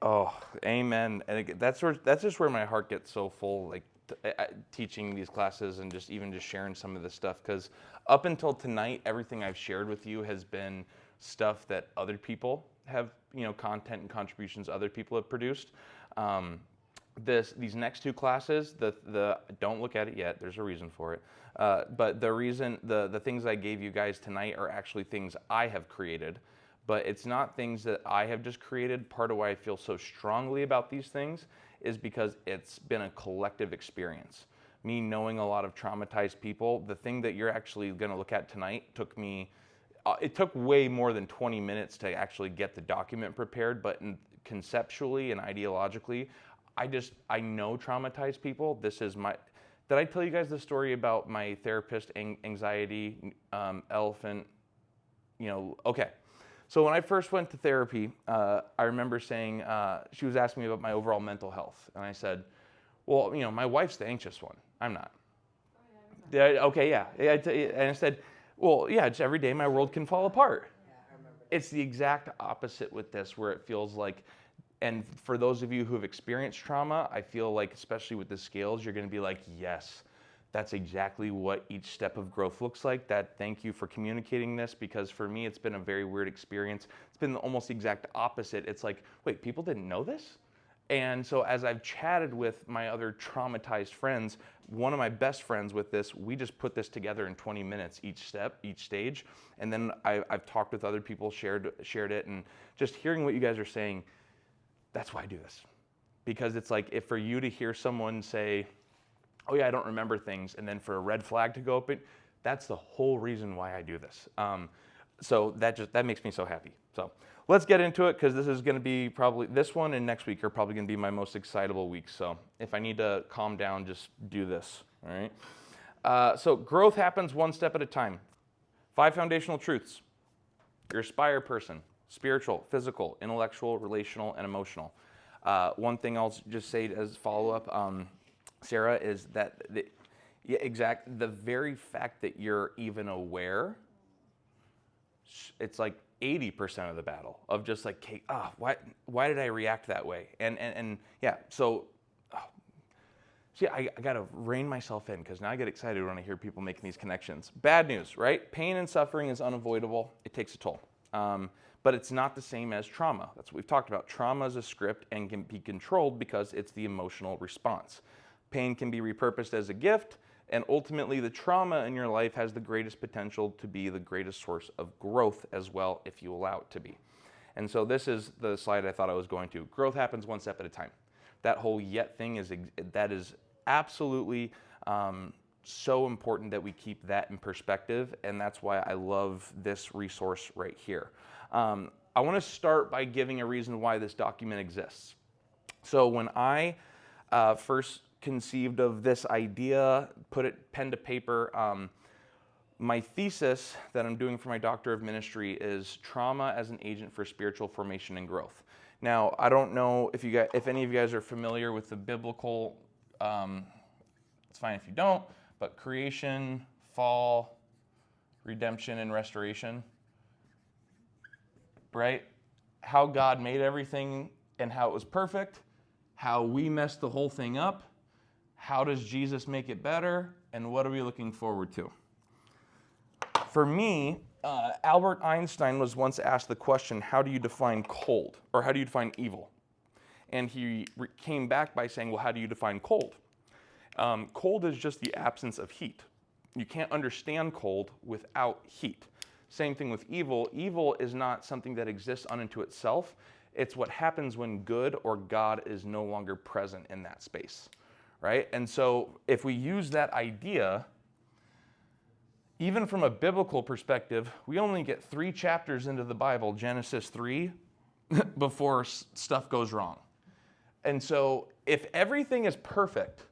Oh, amen. And that's just where my heart gets so full, like teaching these classes and just sharing some of this stuff. Because up until tonight, everything I've shared with you has been stuff that other people have, content and contributions other people have produced. These next two classes, the don't look at it yet. There's a reason for it. But the reason, the things I gave you guys tonight are actually things I have created. But it's not things that I have just created. Part of why I feel so strongly about these things is because it's been a collective experience. Me knowing a lot of traumatized people, the thing that you're actually going to look at tonight took me, it took way more than 20 minutes to actually get the document prepared, but conceptually and ideologically, I know traumatized people. Did I tell you guys the story about my therapist, anxiety, elephant, okay. So when I first went to therapy, I remember saying, she was asking me about my overall mental health. And I said, well, my wife's the anxious one. I'm not. Oh, yeah, okay, yeah. And I said, well, yeah, it's every day my world can fall apart. Yeah, I remember that. It's the exact opposite with this, where it feels like, and for those of you who have experienced trauma, I feel like, especially with the scales, you're going to be like, yes, that's exactly what each step of growth looks like. Thank you for communicating this, because for me, it's been a very weird experience. It's been almost the exact opposite. It's like, wait, people didn't know this? And so as I've chatted with my other traumatized friends, one of my best friends with this, we just put this together in 20 minutes, each step, each stage. And then I've talked with other people, shared it, and just hearing what you guys are saying, that's why I do this. Because it's like, if for you to hear someone say, oh yeah, I don't remember things, and then for a red flag to go up, that's the whole reason why I do this. So that makes me so happy. So let's get into it, because this is going to be probably, this one and next week are probably going to be my most excitable weeks. So if I need to calm down, just do this, all right? So growth happens one step at a time. 5 foundational truths. You're a spire person: spiritual, physical, intellectual, relational, and emotional. One thing I'll just say as follow-up, Sarah, is that the very fact that you're even aware, it's like 80% of the battle of just like, why did I react that way? And yeah, so see, I gotta rein myself in, because now I get excited when I hear people making these connections. Bad news, right? Pain and suffering is unavoidable. It takes a toll. But it's not the same as trauma. That's what we've talked about. Trauma is a script and can be controlled because it's the emotional response. Pain can be repurposed as a gift, and ultimately the trauma in your life has the greatest potential to be the greatest source of growth as well, if you allow it to be. And so this is the slide I thought I was going to. Growth happens one step at a time. That whole yet thing is absolutely so important that we keep that in perspective, and that's why I love this resource right here. I want to start by giving a reason why this document exists. So when I first conceived of this idea, put it pen to paper, my thesis that I'm doing for my Doctor of Ministry is trauma as an agent for spiritual formation and growth. Now, I don't know if any of you guys are familiar with the biblical, it's fine if you don't, but creation, fall, redemption, and restoration, right? How God made everything and how it was perfect, how we messed the whole thing up, how does Jesus make it better, and what are we looking forward to? For me, Albert Einstein was once asked the question, how do you define cold, or how do you define evil? And he came back by saying, well, how do you define cold? Cold is just the absence of heat. You can't understand cold without heat. Same thing with evil. Evil is not something that exists unto itself. It's what happens when good or God is no longer present in that space, right? And so if we use that idea, even from a biblical perspective, we only get 3 chapters into the Bible, Genesis 3, before stuff goes wrong. And so if everything is perfect,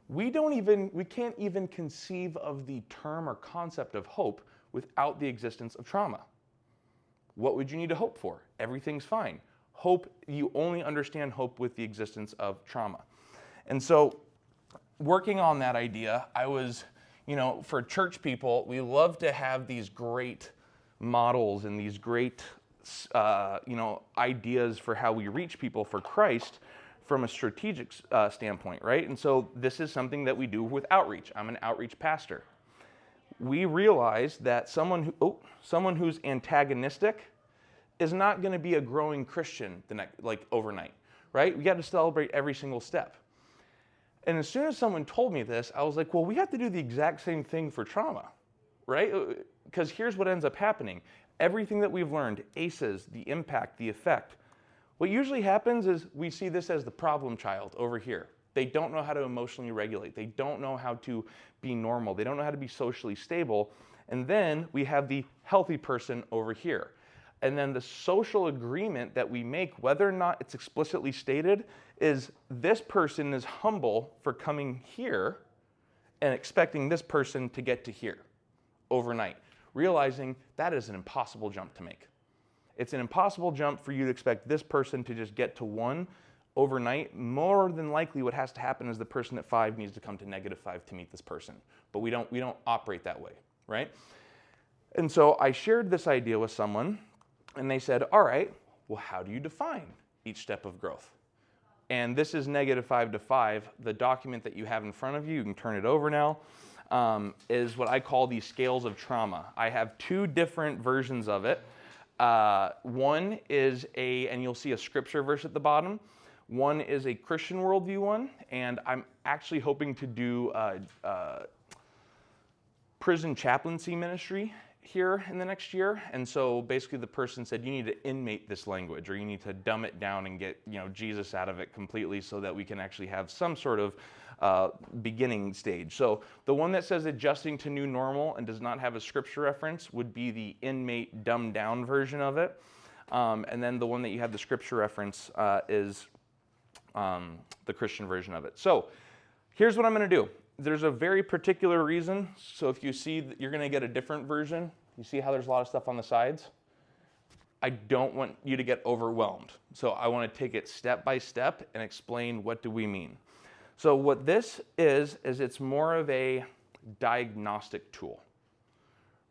we can't even conceive of the term or concept of hope without the existence of trauma. What would you need to hope for? Everything's fine. Hope, you only understand hope with the existence of trauma. And so working on that idea, I was, for church people, we love to have these great models and these great ideas for how we reach people for Christ from a strategic standpoint, right? And so this is something that we do with outreach. I'm an outreach pastor. We realize that someone who's antagonistic is not going to be a growing Christian overnight, right? We got to celebrate every single step. And as soon as someone told me this, I was like, well, we have to do the exact same thing for trauma, right? Because here's what ends up happening. Everything that we've learned, ACEs, the impact, the effect, what usually happens is we see this as the problem child over here. They don't know how to emotionally regulate. They don't know how to be normal. They don't know how to be socially stable. And then we have the healthy person over here. And then the social agreement that we make, whether or not it's explicitly stated, is this person is humble for coming here and expecting this person to get to here overnight, realizing that is an impossible jump to make. It's an impossible jump for you to expect this person to just get to 1 overnight. More than likely what has to happen is the person at 5 needs to come to -5 to meet this person. But we don't operate that way, right? And so I shared this idea with someone, and they said, all right, well, how do you define each step of growth? And this is -5 to 5. The document that you have in front of you, you can turn it over now, is what I call the scales of trauma. I have 2 different versions of it. One is and you'll see a scripture verse at the bottom. One is a Christian worldview one, and I'm actually hoping to do prison chaplaincy ministry here in the next year. And so basically the person said, you need to inmate this language, or you need to dumb it down and get Jesus out of it completely so that we can actually have some sort of beginning stage. So the one that says adjusting to new normal and does not have a scripture reference would be the inmate dumbed down version of it. And then the one that you have the scripture reference is the Christian version of it. So here's what I'm going to do. There's a very particular reason. So if you see that you're going to get a different version, you see how there's a lot of stuff on the sides? I don't want you to get overwhelmed. So I want to take it step by step and explain what do we mean. So what this is it's more of a diagnostic tool,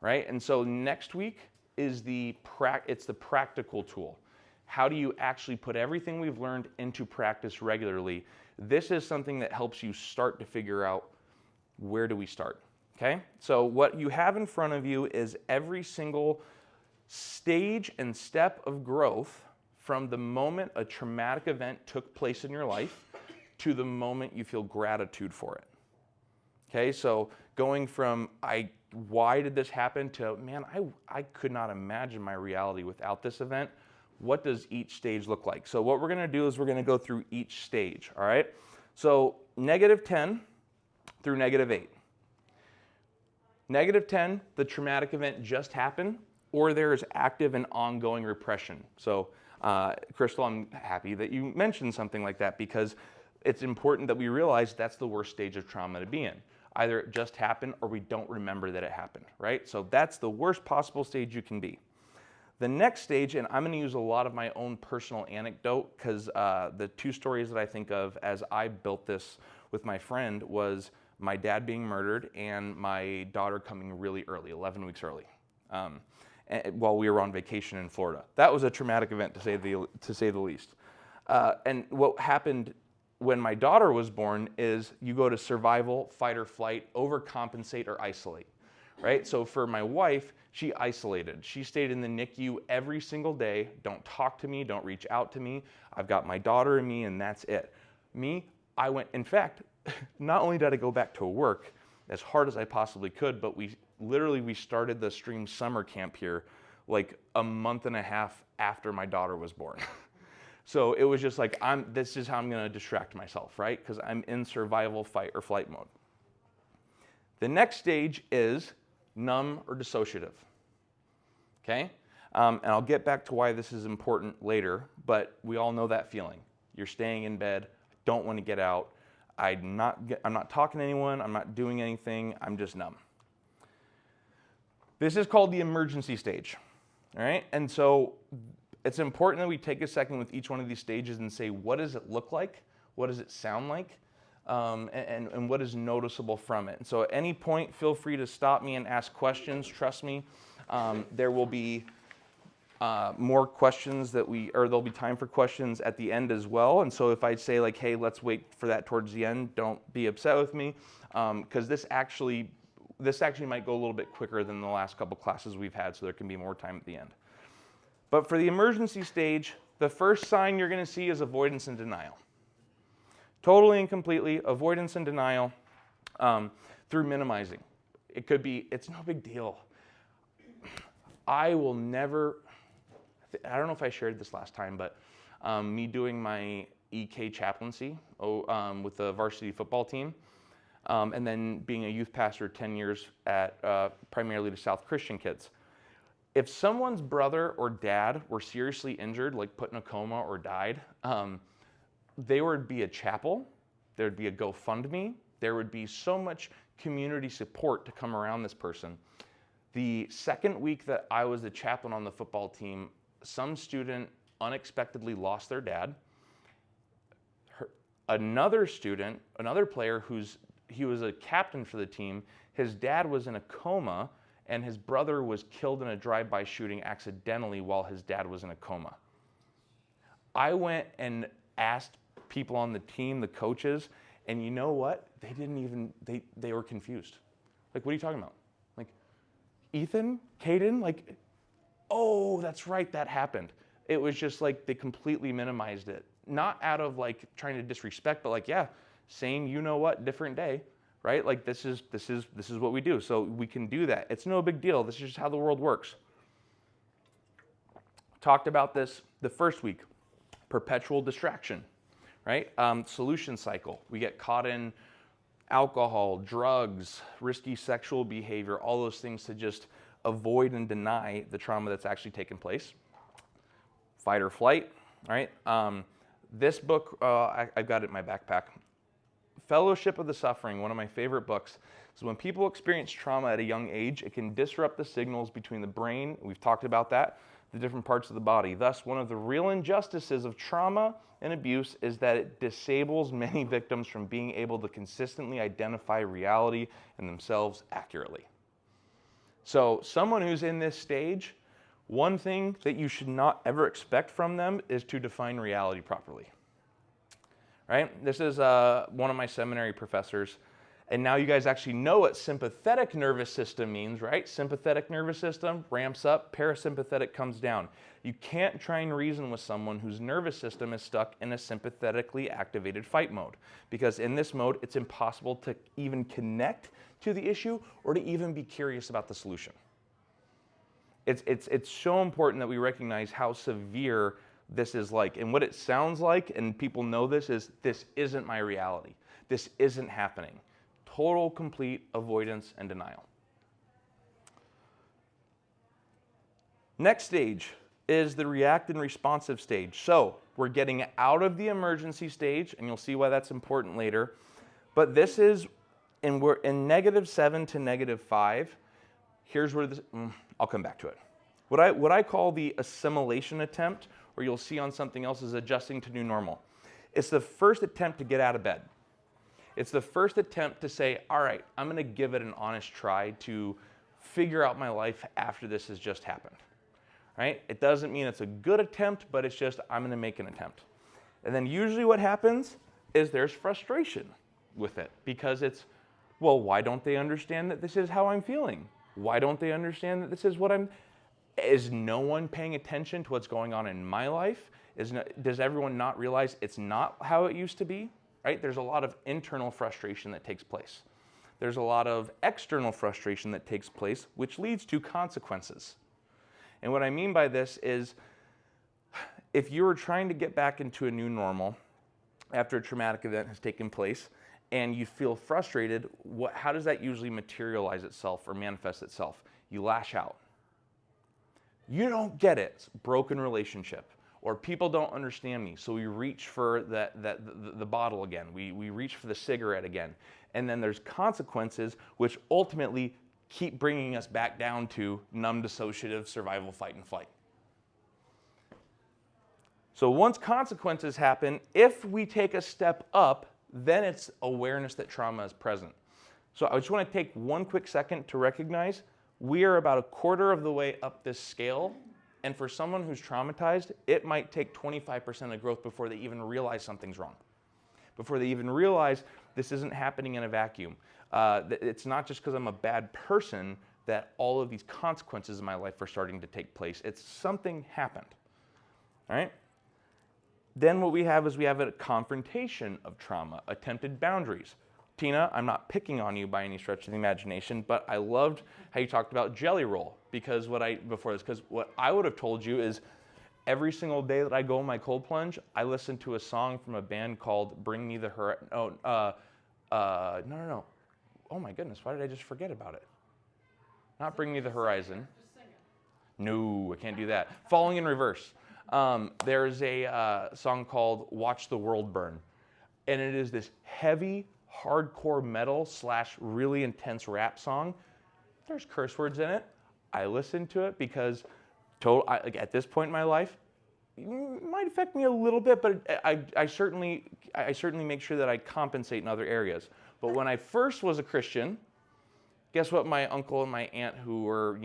right? And so next week is it's the practical tool. How do you actually put everything we've learned into practice regularly? This is something that helps you start to figure out where do we start, okay? So what you have in front of you is every single stage and step of growth from the moment a traumatic event took place in your life to the moment you feel gratitude for it. Okay, so going from why did this happen to, man, I could not imagine my reality without this event. What does each stage look like? So what we're going to do is we're going to go through each stage, all right? So -10 through -8. -10, the traumatic event just happened, or there is active and ongoing repression. So Crystal, I'm happy that you mentioned something like that, because it's important that we realize that's the worst stage of trauma to be in. Either it just happened or we don't remember that it happened, right? So that's the worst possible stage you can be. The next stage, and I'm going to use a lot of my own personal anecdote, because the 2 stories that I think of as I built this with my friend was my dad being murdered and my daughter coming really early, 11 weeks early, while we were on vacation in Florida. That was a traumatic event, to say the least. And what happened when my daughter was born is you go to survival, fight or flight, overcompensate or isolate, right? So for my wife, she isolated. She stayed in the NICU every single day. Don't talk to me, don't reach out to me. I've got my daughter and me, and that's it. Me, I went, in fact, not only did I go back to work as hard as I possibly could, but we started the Stream Summer Camp here like a month and a half after my daughter was born. So it was just like, this is how I'm going to distract myself, right? Because I'm in survival, fight, or flight mode. The next stage is numb or dissociative, okay? And I'll get back to why this is important later, but we all know that feeling. You're staying in bed, don't want to get out, I'm not talking to anyone, I'm not doing anything, I'm just numb. This is called the emergency stage, all right? And so it's important that we take a second with each one of these stages and say, what does it look like? What does it sound like? And what is noticeable from it? And so at any point, feel free to stop me and ask questions. Trust me, there will be more questions there'll be time for questions at the end as well. And so if I say like, hey, let's wait for that towards the end, don't be upset with me, because this actually might go a little bit quicker than the last couple classes we've had, so there can be more time at the end. But for the emergency stage, the first sign you're going to see is avoidance and denial. Totally and completely avoidance and denial through minimizing. It could be, it's no big deal. I will never, I don't know if I shared this last time, but me doing my EK chaplaincy with the varsity football team, and then being a youth pastor 10 years at primarily to South Christian kids. If someone's brother or dad were seriously injured, like put in a coma or died, there would be a chapel, there would be a GoFundMe, there would be so much community support to come around this person. The second week that I was the chaplain on the football team, some student unexpectedly lost their dad. Another student, another player he was a captain for the team, his dad was in a coma and his brother was killed in a drive-by shooting accidentally while his dad was in a coma. I went and asked people on the team, the coaches, and you know what? They were confused. Like, what are you talking about? Like, Ethan, Caden, like, oh, that's right, that happened. It was just like they completely minimized it. Not out of like trying to disrespect, but like, yeah, same, you know what, different day, right? Like this is what we do. So we can do that. It's no big deal. This is just how the world works. Talked about this the first week, perpetual distraction, right? Solution cycle. We get caught in alcohol, drugs, risky sexual behavior, all those things to just avoid and deny the trauma that's actually taken place. Fight or flight, right? This book, I've got it in my backpack. Fellowship of the Suffering, one of my favorite books. So when people experience trauma at a young age, it can disrupt the signals between the brain, we've talked about that, the different parts of the body. Thus, one of the real injustices of trauma and abuse is that it disables many victims from being able to consistently identify reality and themselves accurately. So someone who's in this stage, one thing that you should not ever expect from them is to define reality properly. Right? This is one of my seminary professors, and now you guys actually know what sympathetic nervous system means, right? Sympathetic nervous system ramps up, parasympathetic comes down. You can't try and reason with someone whose nervous system is stuck in a sympathetically activated fight mode, because in this mode, it's impossible to even connect to the issue or to even be curious about the solution. It's so important that we recognize how severe this is like. And what it sounds like, and people know this, is this isn't my reality. This isn't happening. Total, complete avoidance and denial. Next stage is the react and responsive stage. So we're getting out of the emergency stage, and you'll see why that's important later. But this is, and we're in -7 to -5. Here's where this, I'll come back to it. What I call the assimilation attempt, or you'll see on something else, is adjusting to new normal. It's the first attempt to get out of bed. It's the first attempt to say, all right, I'm going to give it an honest try to figure out my life after this has just happened. Right? It doesn't mean it's a good attempt, but it's just, I'm going to make an attempt. And then usually what happens is there's frustration with it, because it's, well, why don't they understand that this is how I'm feeling? Why don't they understand that this is what I'm... Is no one paying attention to what's going on in my life? Does everyone not realize it's not how it used to be? Right? There's a lot of internal frustration that takes place. There's a lot of external frustration that takes place, which leads to consequences. And what I mean by this is, if you were trying to get back into a new normal after a traumatic event has taken place, and you feel frustrated, how does that usually materialize itself or manifest itself? You lash out. You don't get it, broken relationship, or people don't understand me, so we reach for the bottle again. We reach for the cigarette again. And then there's consequences, which ultimately keep bringing us back down to numb, dissociative, survival, fight, and flight. So once consequences happen, if we take a step up, then it's awareness that trauma is present. So I just want to take one quick second to recognize we are about a quarter of the way up this scale, And for someone who's traumatized, it might take 25% of growth before they even realize something's wrong, before they even realize this isn't happening in a vacuum. It's not just because I'm a bad person that all of these consequences in my life are starting to take place. It's something happened, all right? Then what we have is we have a confrontation of trauma, attempted boundaries. Tina, I'm not picking on you by any stretch of the imagination, but I loved how you talked about Jelly Roll, because what I would have told you is every single day that I go in my cold plunge, I listen to a song from a band called Bring Me the Horizon. No. Oh my goodness, why did I just forget about it? Not Bring Me the Horizon. No, I can't do that. Falling in Reverse. There's a song called Watch the World Burn. And it is this heavy, hardcore metal / really intense rap song. There's curse words in it. I listen to it because at this point in my life, it might affect me a little bit, but I certainly make sure that I compensate in other areas. But when I first was a Christian, guess what my uncle and my aunt, who were,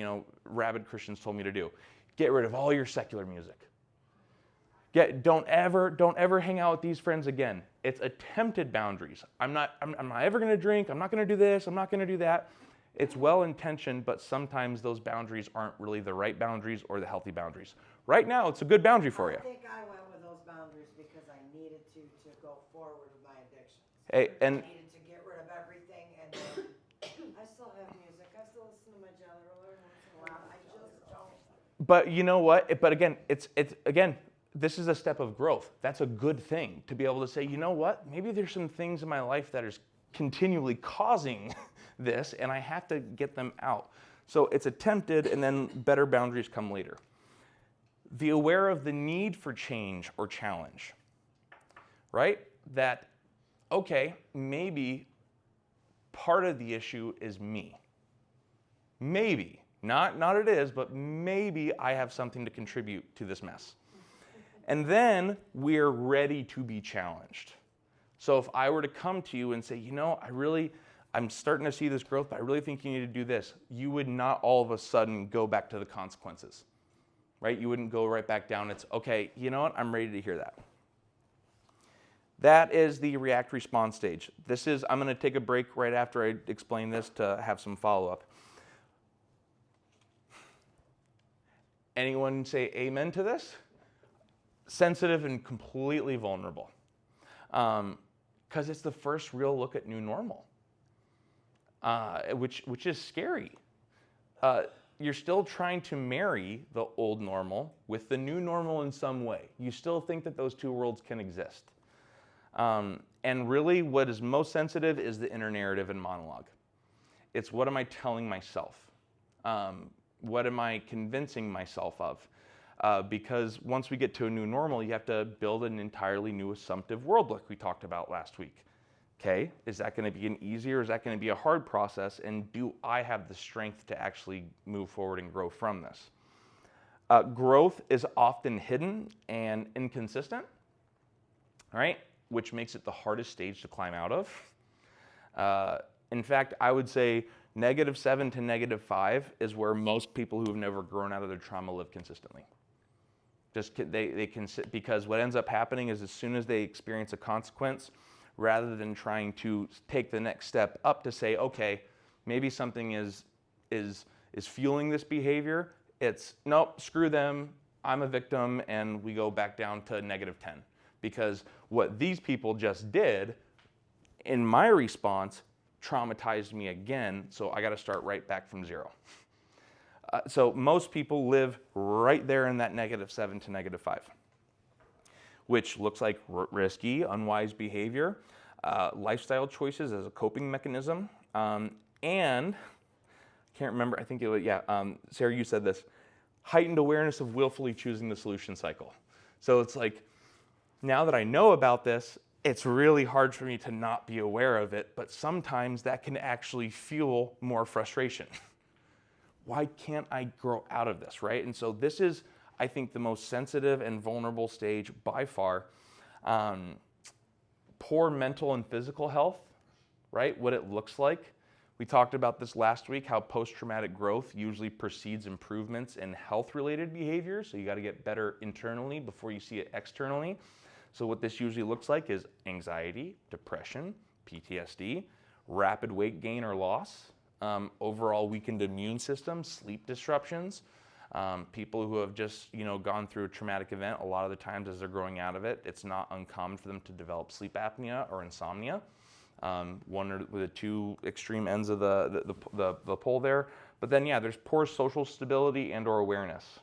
rabid Christians, told me to do? Get rid of all your secular music. Don't ever hang out with these friends again. It's attempted boundaries. I'm not ever going to drink. I'm not going to do this. I'm not going to do that. It's well-intentioned, but sometimes those boundaries aren't really the right boundaries or the healthy boundaries. Right now, it's a good boundary for you. I think I went with those boundaries because I needed to go forward with my addictions. Hey, I needed to get rid of everything, and then I still have music. I still listen to my Jelly Roller once in a while. I just don't. But you know what? But again, this is a step of growth. That's a good thing to be able to say, you know what? Maybe there's some things in my life that is continually causing this, and I have to get them out. So it's attempted, and then better boundaries come later. The aware of the need for change or challenge, right? That, okay, maybe part of the issue is me. Maybe, not it is, but maybe I have something to contribute to this mess. And then we're ready to be challenged. So if I were to come to you and say, I'm starting to see this growth, but I really think you need to do this, you would not all of a sudden go back to the consequences, right? You wouldn't go right back down. It's, okay, you know what? I'm ready to hear that. That is the react response stage. I'm going to take a break right after I explain this to have some follow-up. Anyone say amen to this? Sensitive and completely vulnerable. Because it's the first real look at new normal, which is scary. You're still trying to marry the old normal with the new normal in some way. You still think that those two worlds can exist. And really what is most sensitive is the inner narrative and monologue. It's what am I telling myself? What am I convincing myself of? Because once we get to a new normal, you have to build an entirely new assumptive world like we talked about last week. Okay, is that going to be an easier, or is that going to be a hard process? And do I have the strength to actually move forward and grow from this? Growth is often hidden and inconsistent, all right, which makes it the hardest stage to climb out of. In fact, I would say -7 to -5 is where most people who have never grown out of their trauma live consistently. Because what ends up happening is as soon as they experience a consequence, rather than trying to take the next step up to say, okay, maybe something is fueling this behavior, it's, nope, screw them, I'm a victim, and we go back down to -10. Because what these people just did, in my response, traumatized me again, so I gotta start right back from zero. So most people live right there in that -7 to -5. Which looks like risky, unwise behavior, lifestyle choices as a coping mechanism, and I can't remember, I think it was, Sarah, you said this, heightened awareness of willfully choosing the solution cycle. So it's like, now that I know about this, it's really hard for me to not be aware of it, but sometimes that can actually fuel more frustration. Why can't I grow out of this, right? And so this is, I think, the most sensitive and vulnerable stage by far. Poor mental and physical health, right? What it looks like We talked about this last week, how post-traumatic growth usually precedes improvements in health-related behaviors. So you got to get better internally before you see it externally. So what this usually looks like is anxiety, depression, PTSD, rapid weight gain or loss, overall weakened immune system, sleep disruptions. People who have just gone through a traumatic event, a lot of the times as they're growing out of it, it's not uncommon for them to develop sleep apnea or insomnia. One or the two extreme ends of the pole there. But then there's poor social stability and or awareness.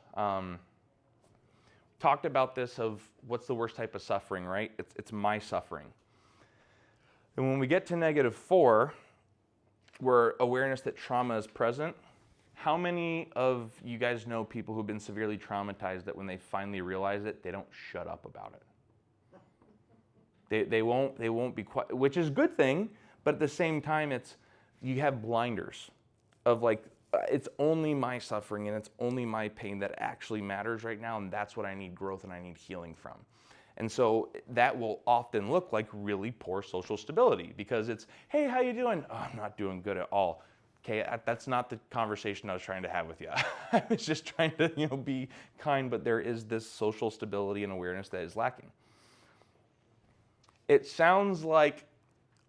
Talked about this of what's the worst type of suffering, right? It's my suffering. And when we get to -4, where awareness that trauma is present, how many of you guys know people who've been severely traumatized that when they finally realize it, they don't shut up about it? They won't be quiet, which is a good thing, but at the same time, you have blinders of like, it's only my suffering and it's only my pain that actually matters right now, and that's what I need growth and I need healing from. And so that will often look like really poor social stability because it's, hey, how you doing? Oh, I'm not doing good at all. Okay, that's not the conversation I was trying to have with you. I was just trying to be kind, but there is this social stability and awareness that is lacking. It sounds like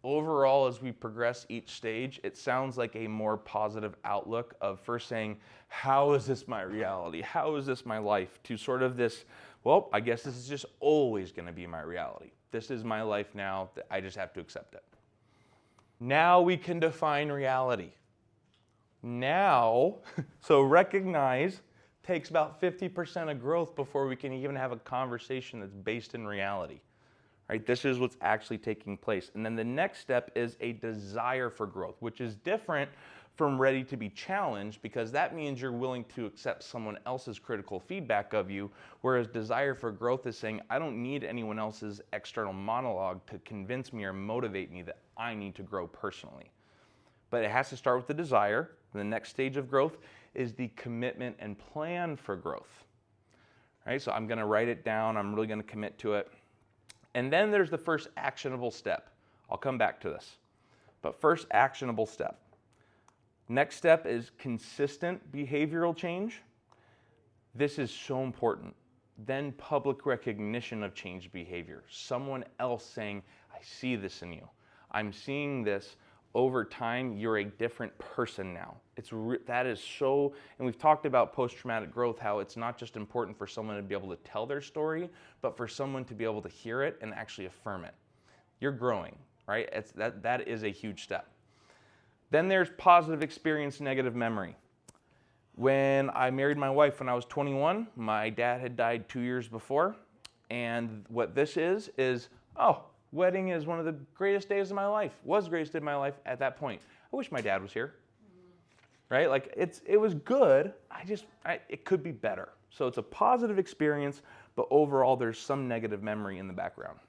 overall, as we progress each stage, it sounds like a more positive outlook of first saying, how is this my reality? How is this my life? To sort of this, well, I guess this is just always going to be my reality. This is my life now. I just have to accept it. Now we can define reality. Now, so recognize takes about 50% of growth before we can even have a conversation that's based in reality. Right? This is what's actually taking place. And then the next step is a desire for growth, which is different from ready to be challenged because that means you're willing to accept someone else's critical feedback of you, whereas desire for growth is saying, I don't need anyone else's external monologue to convince me or motivate me that I need to grow personally. But it has to start with the desire. The next stage of growth is the commitment and plan for growth. Right? So I'm going to write it down. I'm really going to commit to it. And then there's the first actionable step. I'll come back to this. But first actionable step. Next step is consistent behavioral change. This is so important. Then public recognition of changed behavior. Someone else saying, I see this in you. I'm seeing this. Over time, you're a different person now. That is so, and we've talked about post-traumatic growth, how it's not just important for someone to be able to tell their story, but for someone to be able to hear it and actually affirm it. You're growing, right? That is a huge step. Then there's positive experience, negative memory. When I married my wife when I was 21, my dad had died 2 years before, and what this is, wedding is one of the greatest days of my life. Was the greatest day of my life at that point. I wish my dad was here. Right? Like it was good. It could be better. So it's a positive experience, but overall there's some negative memory in the background.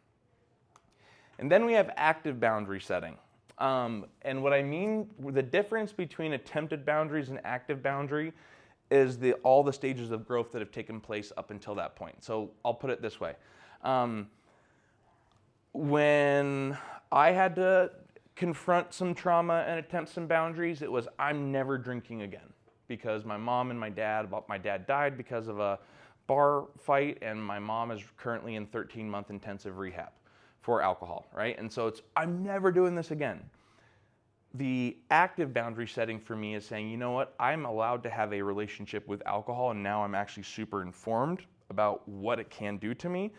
And then we have active boundary setting. And what I mean, the difference between attempted boundaries and active boundary is all the stages of growth that have taken place up until that point. So I'll put it this way. When I had to confront some trauma and attempt some boundaries, it was I'm never drinking again because my mom and my dad died because of a bar fight, and my mom is currently in 13-month intensive rehab for alcohol, right? And so I'm never doing this again. The active boundary setting for me is saying, you know what, I'm allowed to have a relationship with alcohol, and now I'm actually super informed about what it can do to me,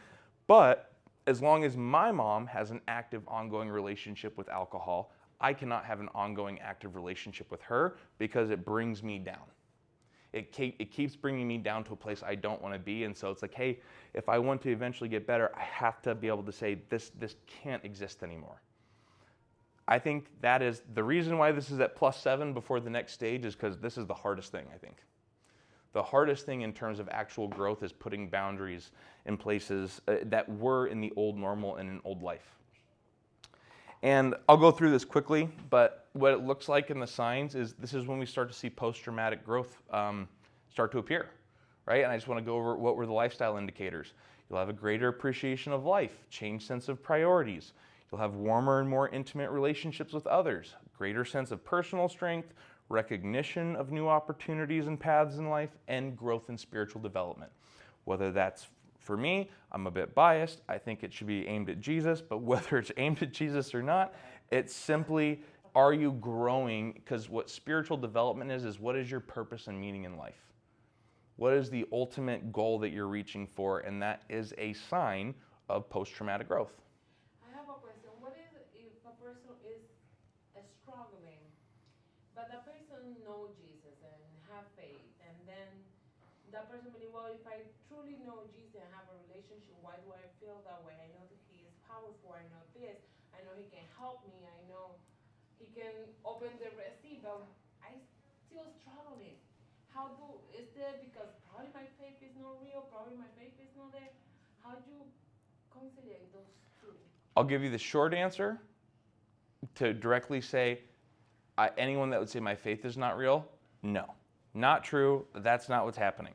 but as long as my mom has an active, ongoing relationship with alcohol, I cannot have an ongoing, active relationship with her because it brings me down. It keeps bringing me down to a place I don't want to be, and so it's like, hey, if I want to eventually get better, I have to be able to say this can't exist anymore. I think that is the reason why this is at +7 before the next stage is because this is the hardest thing, I think. The hardest thing in terms of actual growth is putting boundaries in places that were in the old normal and in old life. And I'll go through this quickly, but what it looks like in the signs is this is when we start to see post-traumatic growth start to appear, right? And I just want to go over what were the lifestyle indicators. You'll have a greater appreciation of life, changed sense of priorities. You'll have warmer and more intimate relationships with others, greater sense of personal strength, recognition of new opportunities and paths in life, and growth in spiritual development. Whether that's, for me, I'm a bit biased. I think it should be aimed at Jesus, but whether it's aimed at Jesus or not, it's simply, are you growing? Because what spiritual development is what is your purpose and meaning in life? What is the ultimate goal that you're reaching for? And that is a sign of post-traumatic growth. I have a question. What is if a person is struggling, but the person knows Jesus and have faith, and then that person believes, well, if I truly know Jesus and have a relationship, why do I feel that way? I know that he is powerful. I know this. I know he can help me. I know he can open the Red Sea, but I still struggling. Is there, because probably my faith is not real, probably my faith is not there. How do you conciliate those two? I'll give you the short answer to directly say, anyone that would say my faith is not real, no. Not true. That's not what's happening.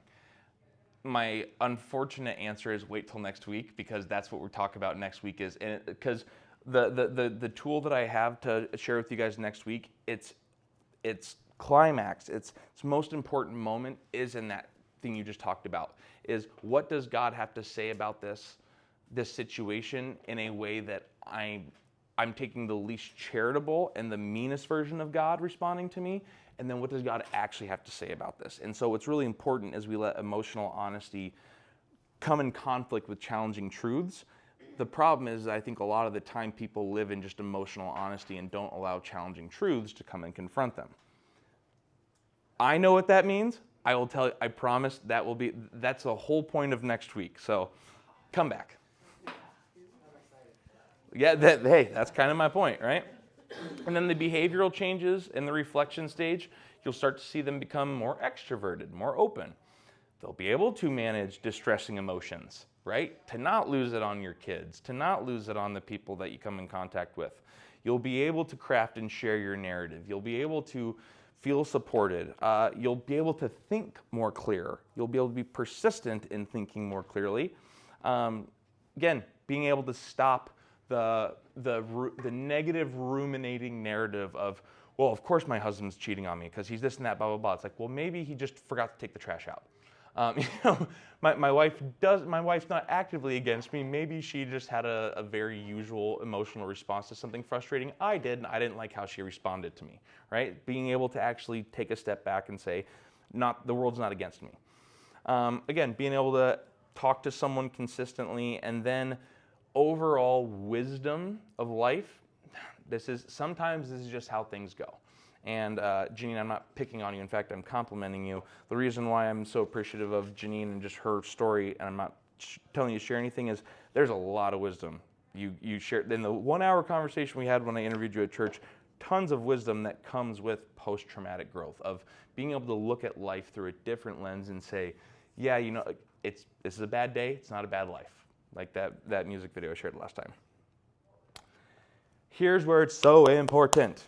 My unfortunate answer is wait till next week, because that's what we're talking about next week. Because the tool that I have to share with you guys next week, its climax, its most important moment is in that thing you just talked about, is what does God have to say about this situation in a way that I'm taking the least charitable and the meanest version of God responding to me, and then what does God actually have to say about this? And so what's really important is we let emotional honesty come in conflict with challenging truths. The problem is, I think a lot of the time people live in just emotional honesty and don't allow challenging truths to come and confront them. I know what that means. I will tell you, I promise that's the whole point of next week. So come back. Yeah, hey, that's kind of my point, right? And then the behavioral changes in the reflection stage, you'll start to see them become more extroverted, more open. They'll be able to manage distressing emotions, right? To not lose it on your kids, to not lose it on the people that you come in contact with. You'll be able to craft and share your narrative. You'll be able to feel supported. You'll be able to think more clear. You'll be able to be persistent in thinking more clearly. Again, being able to stop the negative ruminating narrative of, well, of course my husband's cheating on me because he's this and that, blah, blah, blah. It's like, well, maybe he just forgot to take the trash out. My wife's not actively against me. Maybe she just had a very usual emotional response to something frustrating I did, and I didn't like how she responded to me, right? Being able to actually take a step back and say, the world's not against me. Again, being able to talk to someone consistently, and then overall wisdom of life. Sometimes this is just how things go. And Janine, I'm not picking on you. In fact, I'm complimenting you. The reason why I'm so appreciative of Janine and just her story, and I'm not telling you to share anything, is there's a lot of wisdom. You shared in the 1 hour conversation we had when I interviewed you at church, tons of wisdom that comes with post-traumatic growth, of being able to look at life through a different lens and say, yeah, this is a bad day, it's not a bad life. Like that music video I shared last time. Here's where it's so important.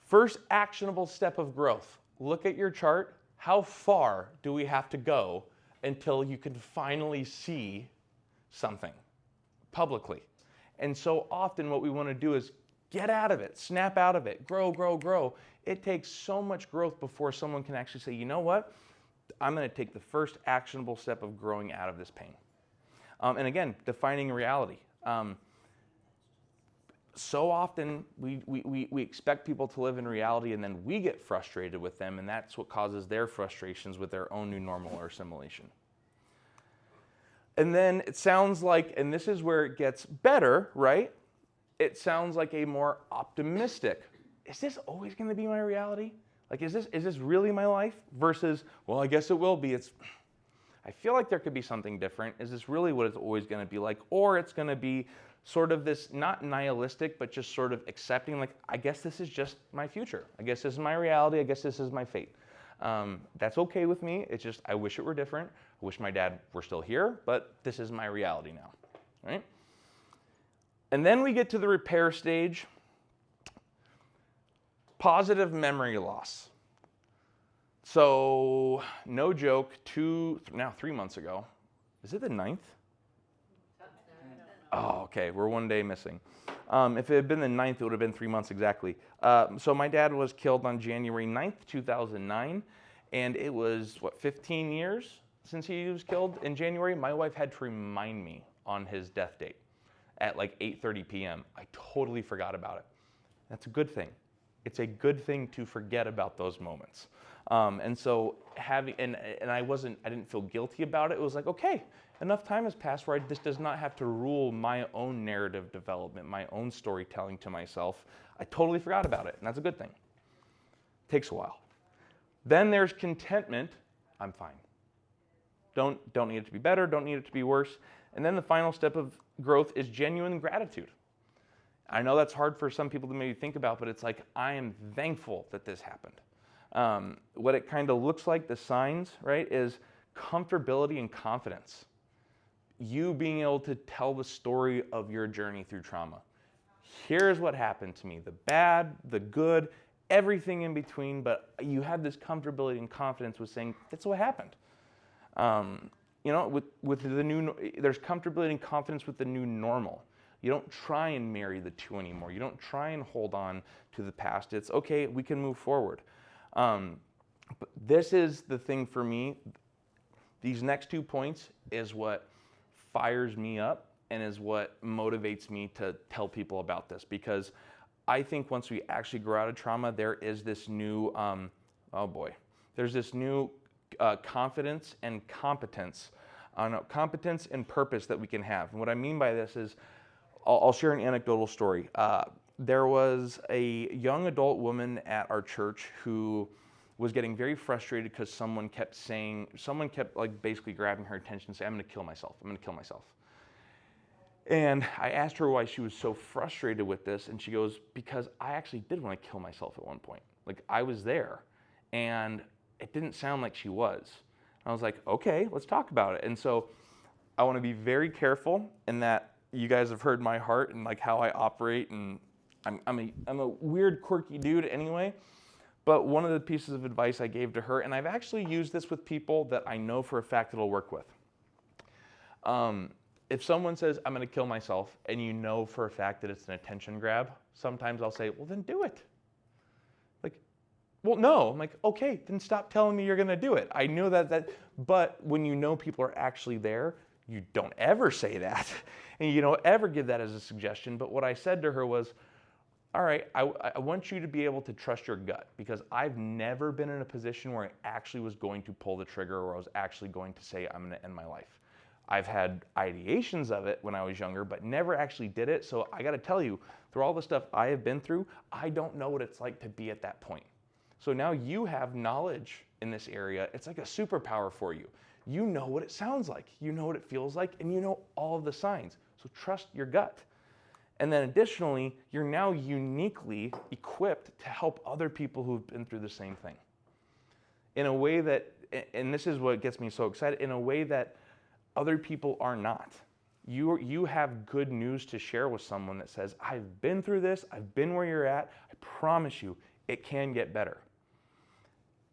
First actionable step of growth. Look at your chart. How far do we have to go until you can finally see something publicly? And so often what we want to do is get out of it, snap out of it, grow, grow, grow. It takes so much growth before someone can actually say, you know what? I'm going to take the first actionable step of growing out of this pain. And again, defining reality. So often we expect people to live in reality, and then we get frustrated with them, and that's what causes their frustrations with their own new normal or assimilation. And then it sounds like, and this is where it gets better, right? It sounds like a more optimistic, is this always going to be my reality? Like, is this really my life? Versus, well, I guess it will be. I feel like there could be something different. Is this really what it's always going to be like? Or it's going to be sort of this, not nihilistic, but just sort of accepting, like, I guess this is just my future. I guess this is my reality. I guess this is my fate. That's okay with me. It's just, I wish it were different. I wish my dad were still here, but this is my reality now, right? And then we get to the repair stage. Positive memory loss. So, no joke, 3 months ago, is it the 9th? Oh, okay, we're 1 day missing. If it had been the 9th, it would have been 3 months exactly. So my dad was killed on January 9th, 2009, and it was, 15 years since he was killed in January? My wife had to remind me on his death date at like 8:30 p.m. I totally forgot about it. That's a good thing. It's a good thing to forget about those moments. And so I didn't feel guilty about it. It was like, okay, enough time has passed where this does not have to rule my own narrative development, my own storytelling to myself. I totally forgot about it, and that's a good thing. Takes a while. Then there's contentment. I'm fine. Don't need it to be better, don't need it to be worse. And then the final step of growth is genuine gratitude. I know that's hard for some people to maybe think about, but it's like, I am thankful that this happened. What it kind of looks like, the signs, right, is comfortability and confidence. You being able to tell the story of your journey through trauma. Here's what happened to me, the bad, the good, everything in between, but you have this comfortability and confidence with saying, that's what happened. With the new, there's comfortability and confidence with the new normal. You don't try and marry the two anymore. You don't try and hold on to the past. It's okay, we can move forward. But this is the thing for me. These next 2 points is what fires me up and is what motivates me to tell people about this, because I think once we actually grow out of trauma, there is this new, there's this new confidence and competence, competence and purpose that we can have. And what I mean by this is, I'll share an anecdotal story. There was a young adult woman at our church who was getting very frustrated because someone kept like basically grabbing her attention and saying, I'm gonna kill myself, I'm gonna kill myself. And I asked her why she was so frustrated with this, and she goes, because I actually did want to kill myself at one point. Like, I was there, and it didn't sound like she was. And I was like, okay, let's talk about it. And so I want to be very careful in that you guys have heard my heart and like how I operate, and I'm a weird, quirky dude anyway. But one of the pieces of advice I gave to her, and I've actually used this with people that I know for a fact it'll work with. If someone says, I'm going to kill myself, and you know for a fact that it's an attention grab, sometimes I'll say, well, then do it. Like, well, no. I'm like, okay, then stop telling me you're going to do it. I know that, but when you know people are actually there, you don't ever say that. And you don't ever give that as a suggestion. But what I said to her was, all right, I want you to be able to trust your gut, because I've never been in a position where I actually was going to pull the trigger, or I was actually going to say, I'm going to end my life. I've had ideations of it when I was younger, but never actually did it. So I got to tell you, through all the stuff I have been through, I don't know what it's like to be at that point. So now you have knowledge in this area. It's like a superpower for you. You know what it sounds like, you know what it feels like, and you know all of the signs. So trust your gut. And then additionally, you're now uniquely equipped to help other people who've been through the same thing. In a way that, and this is what gets me so excited, in a way that other people are not. You have good news to share with someone that says, I've been through this, I've been where you're at, I promise you, it can get better.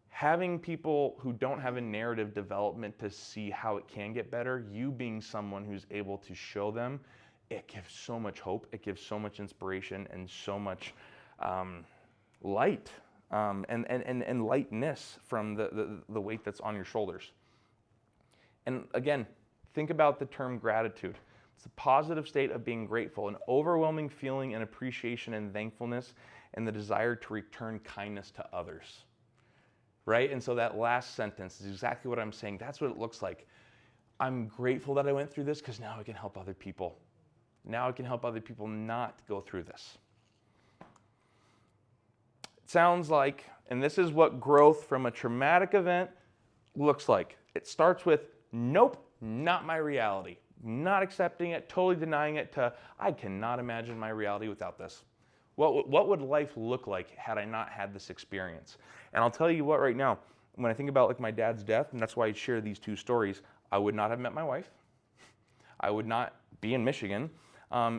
Having people who don't have a narrative development to see how it can get better, you being someone who's able to show them, it gives so much hope, it gives so much inspiration and so much light and lightness from the weight that's on your shoulders. And again, think about the term gratitude. It's a positive state of being grateful, an overwhelming feeling and appreciation and thankfulness, and the desire to return kindness to others. Right? And so that last sentence is exactly what I'm saying. That's what it looks like. I'm grateful that I went through this because now I can help other people. Now I can help other people not go through this. It sounds like, and this is what growth from a traumatic event looks like. It starts with, nope, not my reality. Not accepting it, totally denying it, to, I cannot imagine my reality without this. What would life look like had I not had this experience? And I'll tell you what right now, when I think about like my dad's death, and that's why I share these two stories, I would not have met my wife. I would not be in Michigan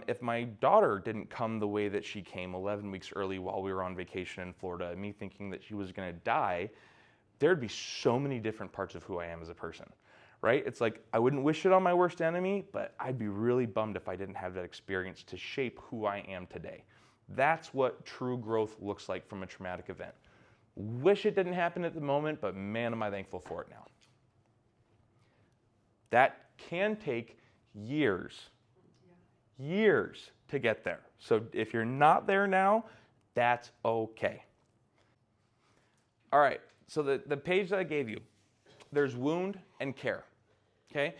if my daughter didn't come the way that she came 11 weeks early while we were on vacation in Florida, and me thinking that she was going to die. There'd be so many different parts of who I am as a person, right? It's like, I wouldn't wish it on my worst enemy, but I'd be really bummed if I didn't have that experience to shape who I am today. That's what true growth looks like from a traumatic event. Wish it didn't happen at the moment, but man, am I thankful for it now. That can take years to get there. So if you're not there now, that's okay. All right, so the page that I gave you, there's wound and care, okay?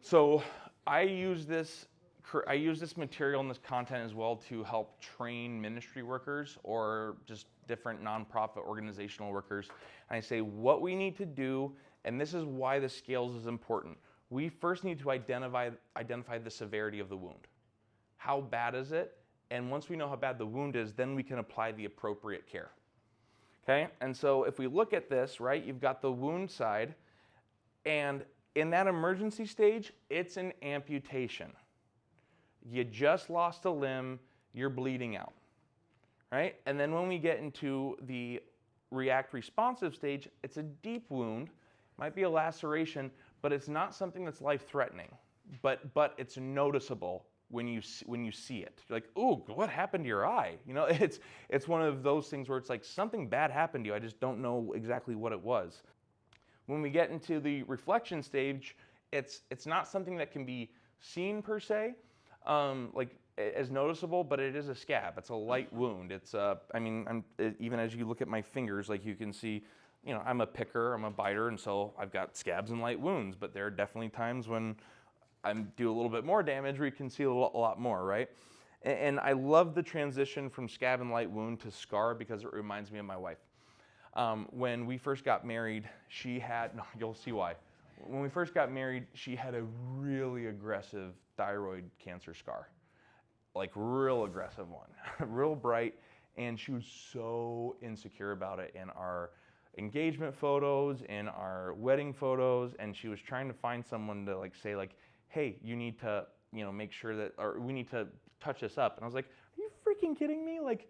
So I use this material and this content as well to help train ministry workers or just different nonprofit organizational workers. And I say what we need to do, and this is why the scales is important. We first need to identify the severity of the wound. How bad is it? And once we know how bad the wound is, then we can apply the appropriate care. Okay? And so if we look at this, right, you've got the wound side, and in that emergency stage, it's an amputation. You just lost a limb, you're bleeding out, right? And then when we get into the react responsive stage, it's a deep wound, might be a laceration, but it's not something that's life-threatening, but it's noticeable when you see it. You're like, ooh, what happened to your eye? You know, it's one of those things where it's like something bad happened to you, I just don't know exactly what it was. When we get into the reflection stage, it's not something that can be seen per se, like as noticeable, but it is a scab. It's a light wound. It's even as you look at my fingers, like you can see, you know, I'm a picker, I'm a biter, and so I've got scabs and light wounds, but there are definitely times when I do a little bit more damage where you can see a lot more, right? And I love the transition from scab and light wound to scar because it reminds me of my wife. When we first got married, you'll see why. When we first got married, she had a really aggressive thyroid cancer scar, like real aggressive one, real bright, and she was so insecure about it in our engagement photos, in our wedding photos, and she was trying to find someone to like say like, hey, you need to, you know, make sure that, or we need to touch this up. And I was like, are you freaking kidding me? Like,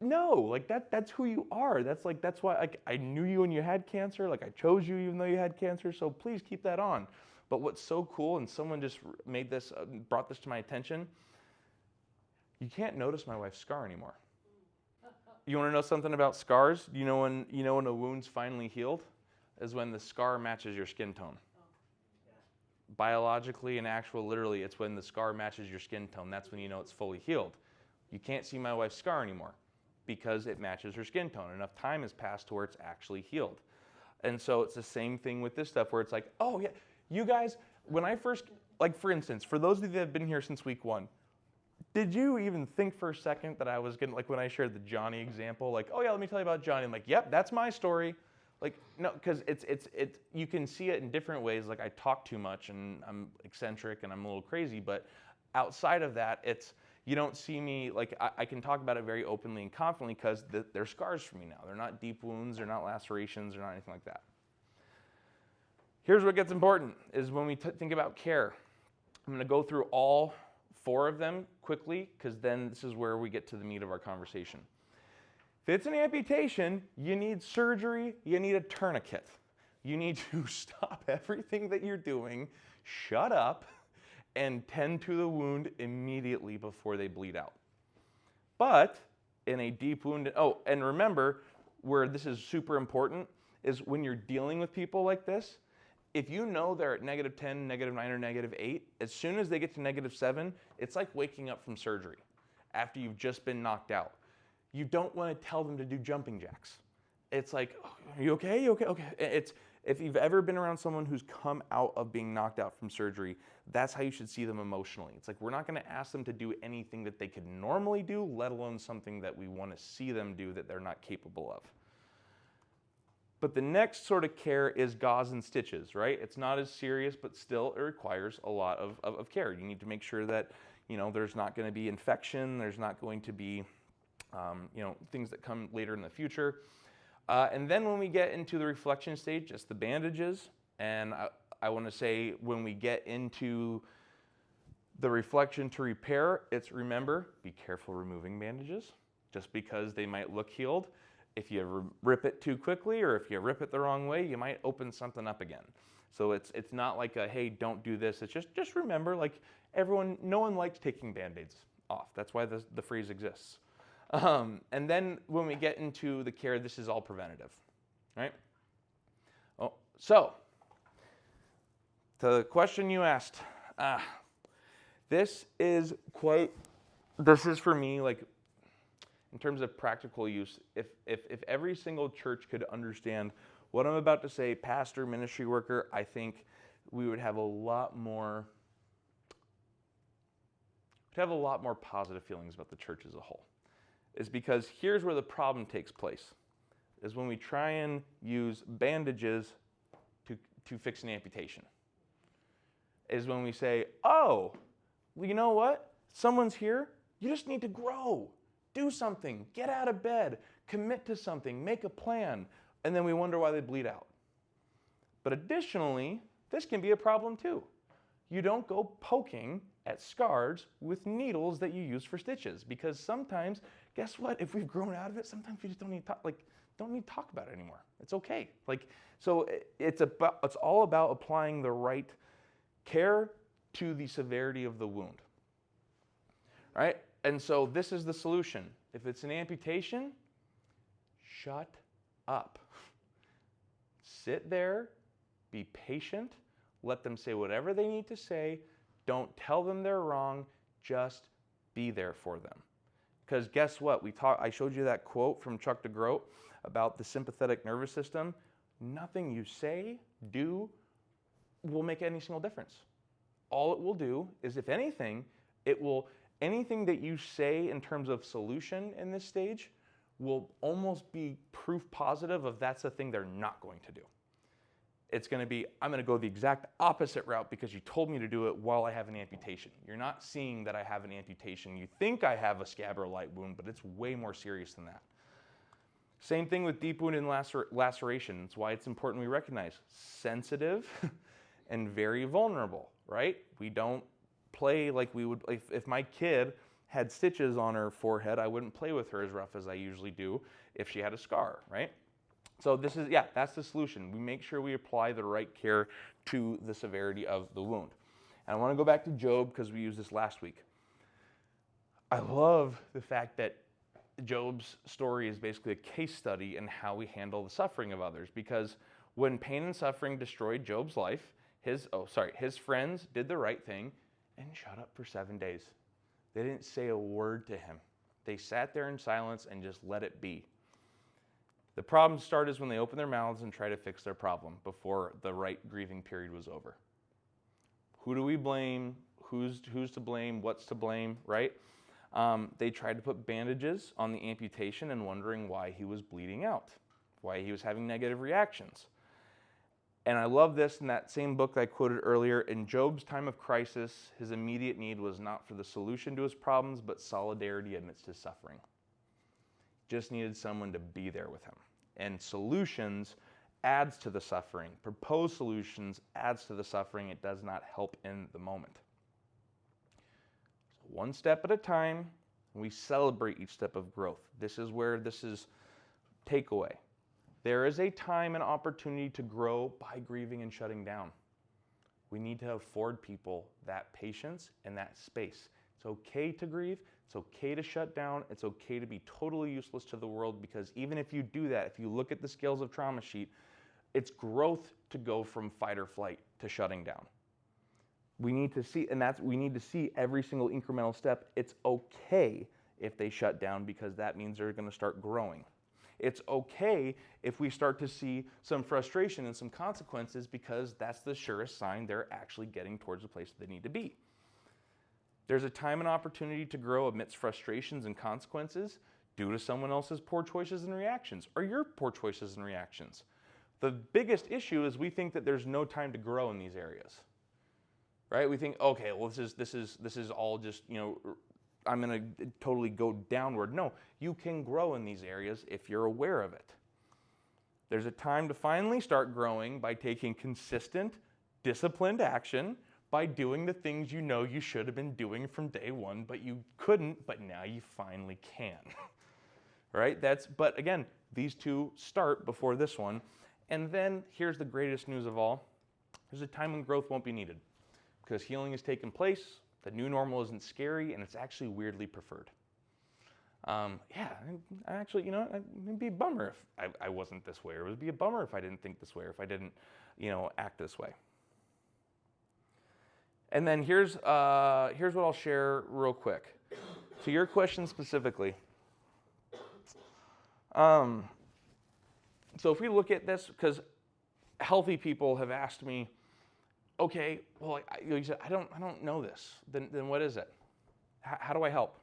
no, like that's who you are. That's why like, I knew you when you had cancer. Like I chose you even though you had cancer. So please keep that on. But what's so cool, and someone just brought this to my attention, you can't notice my wife's scar anymore. You want to know something about scars? You know when a wound's finally healed? Is when the scar matches your skin tone. Biologically and literally, it's when the scar matches your skin tone. That's when you know it's fully healed. You can't see my wife's scar anymore because it matches her skin tone. Enough time has passed to where it's actually healed. And so it's the same thing with this stuff where it's like, oh yeah, you guys, when I first, like for instance, for those of you that have been here since week 1, did you even think for a second that I was gonna, like when I shared the Johnny example, like, oh yeah, let me tell you about Johnny. I'm like, yep, that's my story. Like, no, because it's you can see it in different ways. Like I talk too much and I'm eccentric and I'm a little crazy, but outside of that, you don't see me, like I can talk about it very openly and confidently because they're scars for me now. They're not deep wounds, they're not lacerations, they're not anything like that. Here's what gets important, is when we think about care. I'm gonna go through all 4 of them quickly because then this is where we get to the meat of our conversation. If it's an amputation, you need surgery, you need a tourniquet. You need to stop everything that you're doing, shut up, and tend to the wound immediately before they bleed out. But in a deep wound, and remember, where this is super important is when you're dealing with people like this, if you know they're at -10, -9, or -8, as soon as they get to -7, it's like waking up from surgery after you've just been knocked out. You don't want to tell them to do jumping jacks. It's like, oh, are you okay? You okay? Okay. If you've ever been around someone who's come out of being knocked out from surgery, that's how you should see them emotionally. It's like we're not going to ask them to do anything that they could normally do, let alone something that we want to see them do that they're not capable of. But the next sort of care is gauze and stitches, right? It's not as serious, but still it requires a lot of care. You need to make sure that, you know, there's not going to be infection, there's not going to be things that come later in the future. And then when we get into the reflection stage, just the bandages. And I want to say when we get into the reflection to repair, remember, be careful removing bandages. Just because they might look healed, If you rip it too quickly or if you rip it the wrong way, you might open something up again. So it's not like a, hey, don't do this. It's just remember, like no one likes taking Band-Aids off. That's why the phrase exists. And then when we get into the care, this is all preventative, right? Oh, so the question you asked, this is for me, like, in terms of practical use, if every single church could understand what I'm about to say, pastor, ministry worker, I think we would have a lot more positive feelings about the church as a whole. Is because here's where the problem takes place, is when we try and use bandages to fix an amputation. Is when we say, oh, well, you know what? Someone's here, you just need to grow. Do something, get out of bed, commit to something, make a plan, and then we wonder why they bleed out. But additionally, this can be a problem too. You don't go poking at scars with needles that you use for stitches, because sometimes, guess what? If we've grown out of it, sometimes we just don't need to talk about it anymore. It's okay. So it's all about applying the right care to the severity of the wound. Right? And so this is the solution. If it's an amputation, shut up. Sit there, be patient, let them say whatever they need to say. Don't tell them they're wrong, just be there for them. Because guess what? I showed you that quote from Chuck DeGroat about the sympathetic nervous system. Nothing you say, do, will make any single difference. All it will do is, if anything, anything that you say in terms of solution in this stage will almost be proof positive of that's the thing they're not going to do. It's going to be, I'm going to go the exact opposite route because you told me to do it while I have an amputation. You're not seeing that I have an amputation. You think I have a scab or a light wound, but it's way more serious than that. Same thing with deep wound and laceration. That's why it's important we recognize sensitive and very vulnerable, right? We don't play like we would, if my kid had stitches on her forehead, I wouldn't play with her as rough as I usually do if she had a scar, right? So that's the solution. We make sure we apply the right care to the severity of the wound. And I want to go back to Job because we used this last week. I love the fact that Job's story is basically a case study in how we handle the suffering of others, because when pain and suffering destroyed Job's life, his friends did the right thing and shut up for 7 days. They didn't say a word to him. They sat there in silence and just let it be. The problem started when they opened their mouths and tried to fix their problem before the right grieving period was over. Who do we blame? Who's to blame? What's to blame, right? They tried to put bandages on the amputation and wondering why he was bleeding out, why he was having negative reactions. And I love this in that same book that I quoted earlier. In Job's time of crisis, his immediate need was not for the solution to his problems, but solidarity amidst his suffering. Just needed someone to be there with him. And solutions adds to the suffering. Proposed solutions adds to the suffering. It does not help in the moment. So one step at a time, we celebrate each step of growth. This is takeaway. There is a time and opportunity to grow by grieving and shutting down. We need to afford people that patience and that space. It's okay to grieve. It's okay to shut down. It's okay to be totally useless to the world, because even if you do that, if you look at the Scales of Trauma sheet, it's growth to go from fight or flight to shutting down. We need to see every single incremental step. It's okay if they shut down, because that means they're going to start growing. It's okay if we start to see some frustration and some consequences, because that's the surest sign they're actually getting towards the place they need to be. There's a time and opportunity to grow amidst frustrations and consequences due to someone else's poor choices and reactions, or your poor choices and reactions. The biggest issue is we think that there's no time to grow in these areas, right? We think, okay, well, this is all just, I'm going to totally go downward. No, you can grow in these areas if you're aware of it. There's a time to finally start growing by taking consistent, disciplined action, by doing the things you know you should have been doing from day one, but you couldn't, but now you finally can. Right? But again, these two start before this one. And then here's the greatest news of all. There's a time when growth won't be needed because healing has taken place, the new normal isn't scary, and it's actually weirdly preferred. Yeah, I actually, it'd be a bummer if I wasn't this way, or it would be a bummer if I didn't think this way, or if I didn't, act this way. And then here's what I'll share real quick. To your question specifically. So if we look at this, because healthy people have asked me, okay, well, you said, I don't know this. Then what is it? How do I help?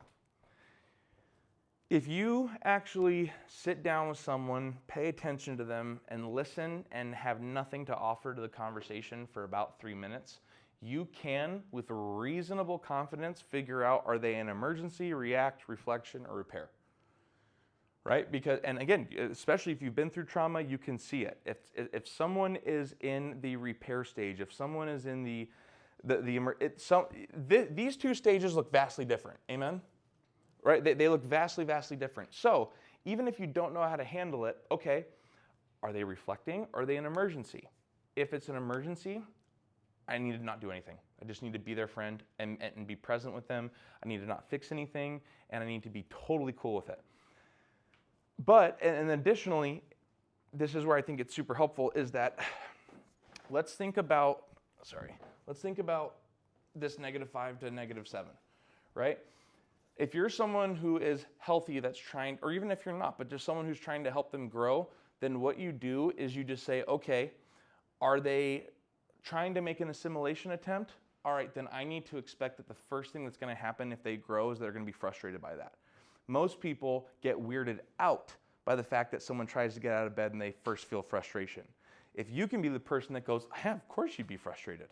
If you actually sit down with someone, pay attention to them, and listen and have nothing to offer to the conversation for about 3 minutes, you can, with reasonable confidence, figure out, are they an emergency, react, reflection, or repair? Right? Because, and again, especially if you've been through trauma, you can see it. If someone is in the repair stage, if someone is in these two stages look vastly different. Amen? Right? They look vastly, vastly different. So even if you don't know how to handle it, okay, are they reflecting? Or are they an emergency? If it's an emergency, I need to not do anything. I just need to be their friend and be present with them. I need to not fix anything, and I need to be totally cool with it. But, and additionally, this is where I think it's super helpful, is that let's think about this -5 to -7, right? If you're someone who is healthy that's trying, or even if you're not, but just someone who's trying to help them grow, then what you do is you just say, okay, are they trying to make an assimilation attempt? All right, then I need to expect that the first thing that's going to happen if they grow is they're going to be frustrated by that. Most people get weirded out by the fact that someone tries to get out of bed and they first feel frustration. If you can be the person that goes, yeah, of course you'd be frustrated.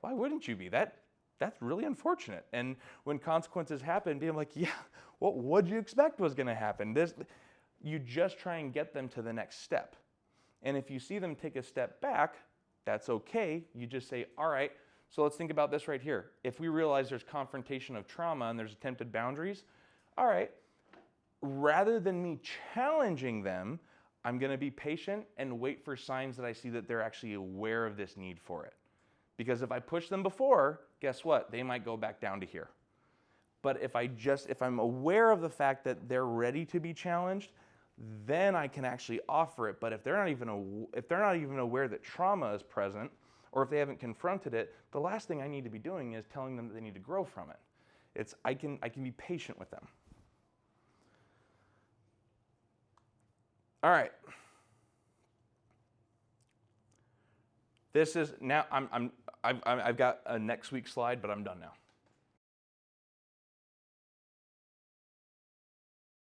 Why wouldn't you be? That's really unfortunate. And when consequences happen, being like, yeah, well, what'd you expect was going to happen? You just try and get them to the next step. And if you see them take a step back, that's okay. You just say, all right, so let's think about this right here. If we realize there's confrontation of trauma and there's attempted boundaries, all right, rather than me challenging them, I'm going to be patient and wait for signs that I see that they're actually aware of this need for it. Because if I push them before, guess what? They might go back down to here. But if I'm aware of the fact that they're ready to be challenged, then I can actually offer it. But if they're not even aware that trauma is present, or if they haven't confronted it, the last thing I need to be doing is telling them that they need to grow from it. I can be patient with them. All right. This is now. I've got a next week slide, but I'm done now.